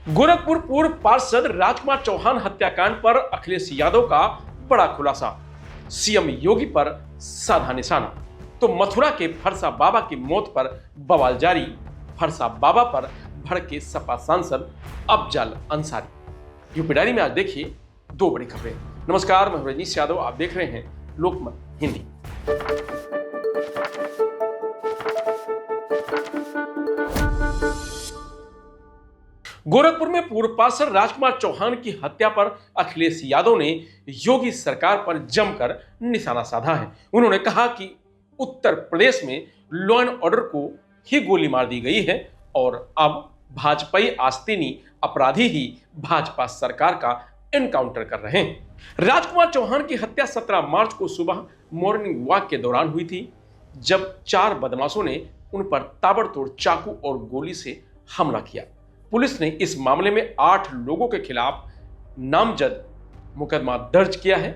गोरखपुर पूर्व पार्षद राजकुमार चौहान हत्याकांड पर अखिलेश यादव का बड़ा खुलासा। सीएम योगी पर साधा निशाना। तो मथुरा के फरसा बाबा की मौत पर बवाल जारी। फरसा बाबा पर भड़के सपा सांसद अफजाल अंसारी। यूपी डायरी में आज देखिए दो बड़ी खबरें। नमस्कार, मैं रजनीश यादव, आप देख रहे हैं लोकमत हिंदी। गोरखपुर में पूर्व पार्षद राजकुमार चौहान की हत्या पर अखिलेश यादव ने योगी सरकार पर जमकर निशाना साधा है। उन्होंने कहा कि उत्तर प्रदेश में लॉ एंड ऑर्डर को ही गोली मार दी गई है और अब भाजपाई आस्तीनी अपराधी ही भाजपा सरकार का एनकाउंटर कर रहे हैं। राजकुमार चौहान की हत्या 17 मार्च को सुबह मॉर्निंग वॉक के दौरान हुई थी, जब 4 बदमाशों ने उन पर ताबड़तोड़ चाकू और गोली से हमला किया। पुलिस ने इस मामले में 8 लोगों के खिलाफ नामजद मुकदमा दर्ज किया है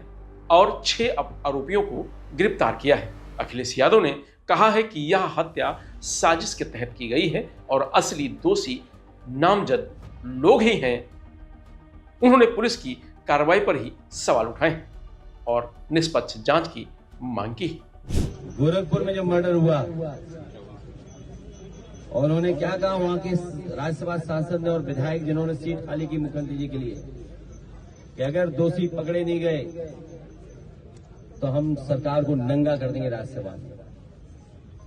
और 6 आरोपियों को गिरफ्तार किया है। अखिलेश यादव ने कहा है कि यह हत्या साजिश के तहत की गई है और असली दोषी नामजद लोग ही हैं। उन्होंने पुलिस की कार्रवाई पर ही सवाल उठाए और निष्पक्ष जांच की मांग की। गोरखपुर में जो मर्डर हुआ और उन्होंने क्या कहा, वहां के राज्यसभा सांसद ने और विधायक जिन्होंने सीट खाली की मुख्यमंत्री जी के लिए, कि अगर दोषी पकड़े नहीं गए तो हम सरकार को नंगा कर देंगे राज्यसभा में।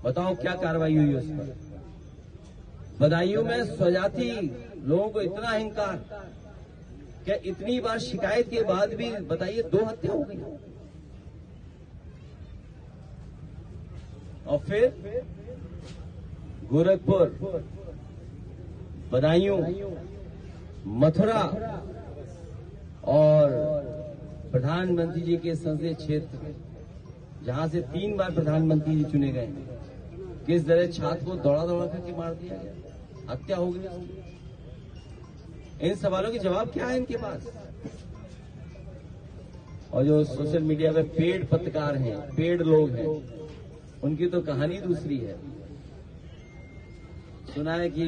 बताओ क्या कार्रवाई हुई उस पर। बदायूं में स्वजाति लोगों को इतना अहंकार, क्या इतनी बार शिकायत के बाद भी बताइए 2 हत्या हो गई। और फिर गोरखपुर, बदायूं, मथुरा और प्रधानमंत्री जी के संसदीय क्षेत्र, जहां से 3 बार प्रधानमंत्री जी चुने गए, किस तरह छात्र को दौड़ा दौड़ा करके मार दिया गया, हत्या हो गई। इन सवालों के जवाब क्या है इनके पास। और जो सोशल मीडिया पे पेड पत्रकार हैं, पेड लोग हैं, उनकी तो कहानी दूसरी है। सुना है कि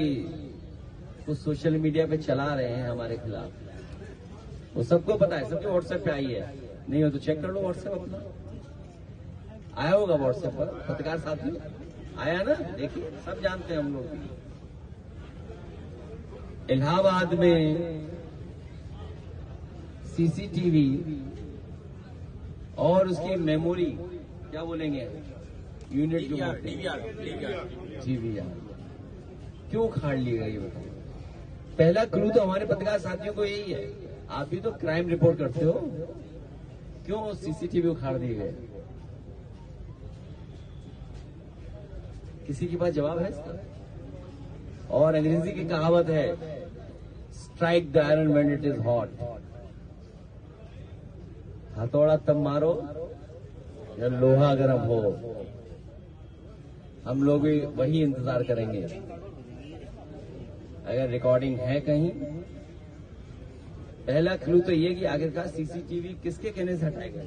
कुछ सोशल मीडिया पे चला रहे हैं हमारे खिलाफ, वो सबको पता है, सबके व्हाट्सएप पे आई है। नहीं हो तो चेक कर लो व्हाट्सएप अपना, आया होगा व्हाट्सएप पर, पत्रकार साथी आया ना, देखिए सब जानते हैं हम लोग। इलाहाबाद में सीसीटीवी और उसकी मेमोरी, क्या बोलेंगे, यूनिट जो बोलते हैं, डीवीआर, क्यों खाड़ ली गई बताइए। पहला क्लू तो हमारे पत्रकार साथियों को यही है, आप भी तो क्राइम रिपोर्ट करते हो, क्यों सीसीटीवी उखाड़ दिए गए। किसी के पास जवाब है इसका। और अंग्रेजी की कहावत है, strike the iron when it is hot. हथौड़ा तब मारो जब लोहा गर्म हो। हम लोग भी वही इंतजार करेंगे। अगर रिकॉर्डिंग है कहीं, पहला क्लू तो ये कि आखिरकार सीसीटीवी किसके कहने से हटाया गया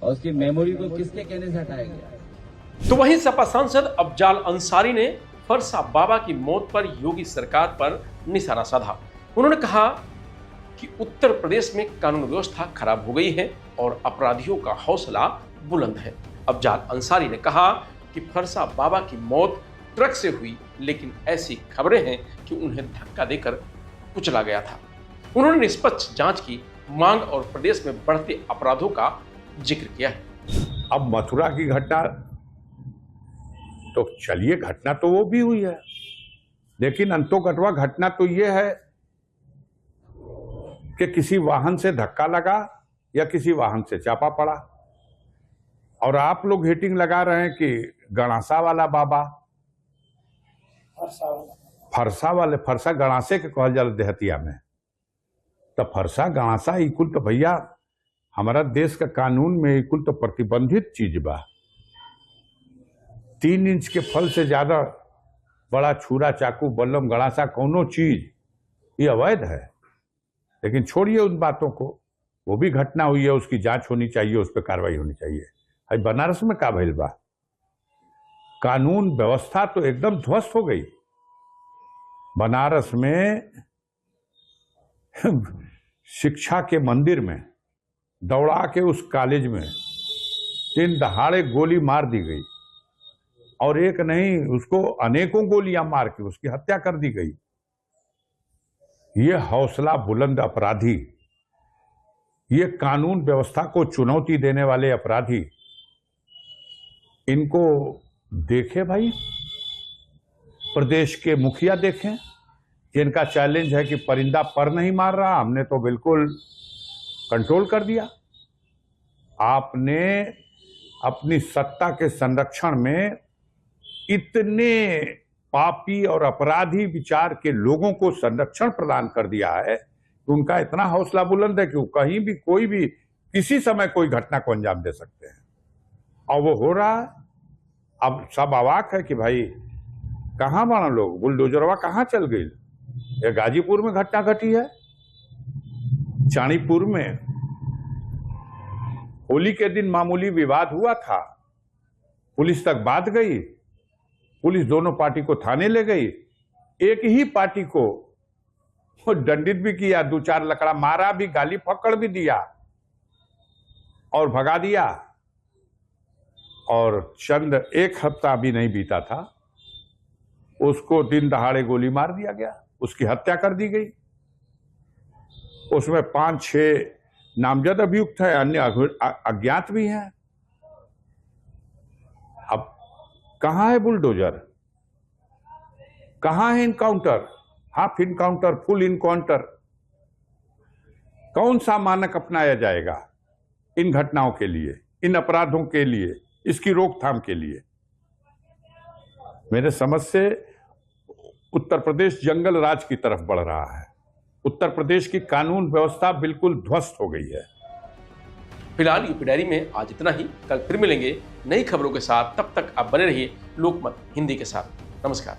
और उसकी मेमोरी को किसके कहने से हटाया गया। तो वहीं सपा सांसद अफजाल अंसारी ने फरसा बाबा की मौत पर योगी सरकार पर निशाना साधा। उन्होंने कहा कि उत्तर प्रदेश में कानून व्यवस्था खराब हो गई है और अपराधियों का हौसला बुलंद है। अफजाल अंसारी ने कहा कि फरसा बाबा की मौत ट्रक से हुई, लेकिन ऐसी खबरें हैं कि उन्हें धक्का देकर कुचला गया था। उन्होंने निष्पक्ष जांच की मांग और प्रदेश में बढ़ते अपराधों का जिक्र किया है। अब मथुरा की घटना तो चलिए, घटना तो वो भी हुई है, लेकिन अंतोकटवा घटना तो ये है कि किसी वाहन से धक्का लगा या किसी वाहन से चापा पड़ा। और आप लोग हेटिंग लगा रहे हैं कि गणासा वाला बाबा, फरसा गणासे के कहल जाला देहतिया में, तो फरसा गणासा इकुल तो भैया हमारा देश का कानून में इकुल तो प्रतिबंधित चीज बा। 3 इंच के फल से ज्यादा बड़ा छुरा, चाकू, बल्लम, गणासा कोनो चीज ये अवैध है। लेकिन छोड़िए उन बातों को, वो भी घटना हुई है, उसकी जांच होनी चाहिए, उस पर कार्रवाई होनी चाहिए। अभी बनारस में का भइल बा, कानून व्यवस्था तो एकदम ध्वस्त हो गई। बनारस में शिक्षा के मंदिर में दौड़ा के उस कॉलेज में दिन दहाड़े गोली मार दी गई, और एक नहीं उसको अनेकों गोलियां मार के उसकी हत्या कर दी गई। ये हौसला बुलंद अपराधी, ये कानून व्यवस्था को चुनौती देने वाले अपराधी, इनको देखे भाई, प्रदेश के मुखिया देखें, जिनका चैलेंज है कि परिंदा पर नहीं मार रहा, हमने तो बिल्कुल कंट्रोल कर दिया। आपने अपनी सत्ता के संरक्षण में इतने पापी और अपराधी विचार के लोगों को संरक्षण प्रदान कर दिया है कि उनका इतना हौसला बुलंद है कि वो कहीं भी कोई भी किसी समय कोई घटना को अंजाम दे सकते हैं, और वो हो रहा है। अब सब अवाक है कि भाई कहां बना लोग, बुलडोजरवा कहां चल गई। ये गाजीपुर में घटना घटी है, चाणीपुर में होली के दिन मामूली विवाद हुआ था, पुलिस तक बात गई, पुलिस दोनों पार्टी को थाने ले गई, एक ही पार्टी को दंडित भी किया, 2-4 लकड़ा मारा भी, गाली फक्कड़ भी दिया और भगा दिया। और चंद एक हफ्ता भी नहीं बीता था, उसको दिन दहाड़े गोली मार दिया गया, उसकी हत्या कर दी गई। उसमें 5-6 नामजद अभियुक्त है, अन्य अज्ञात भी हैं। अब कहां है बुलडोजर, कहां है encounter, half encounter, full encounter? कौन सा मानक अपनाया जाएगा इन घटनाओं के लिए, इन अपराधों के लिए, इसकी रोकथाम के लिए? मेरे समझ से उत्तर प्रदेश जंगल राज की तरफ बढ़ रहा है। उत्तर प्रदेश की कानून व्यवस्था बिल्कुल ध्वस्त हो गई है। फिलहाल यूपी डायरी में आज इतना ही। कल फिर मिलेंगे नई खबरों के साथ। तब तक आप बने रहिए लोकमत हिंदी के साथ। नमस्कार।